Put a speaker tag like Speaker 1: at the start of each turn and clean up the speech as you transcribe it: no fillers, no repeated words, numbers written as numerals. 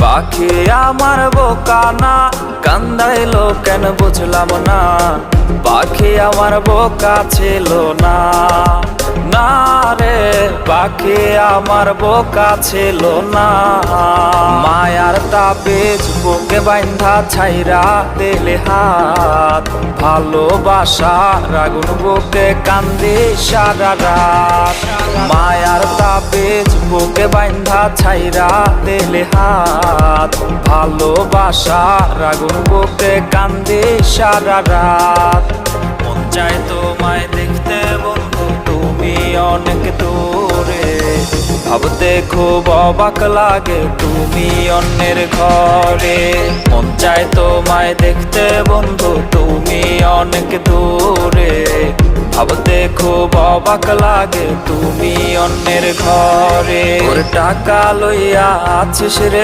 Speaker 1: পাখি আমার বোকা না, কান্দাইলো কেন বুঝলাম না। পাখি আমার বোকা ছিল না, না রে পাখি আমার বোকা ছিল না। মায়ার তাবিজ বুকে বাইন্ধা ছাইরা দিলে হাত, ভালোবাসার আগুন বুকে কান্দি সারা রাত। মায়ার তাবিজ বুকে বাইন্ধা ছাইরা দিলে হাত, ভালোবাসার আগুন বুকে কান্দি সারা রাত। মন চায় তোমায় দেখতে বন্ধু তুমি অনেক দূরে, ভাবতে খুব অবাক লাগে তুমি অন্যের ঘরে। মন চায় তোমায় দেখতে বন্ধু তুমি অনেক দূরে, ভাবতে খুব অবাক লাগে তুমি অন্যের ঘরে। ওর টাকা লইয়া আছিস রে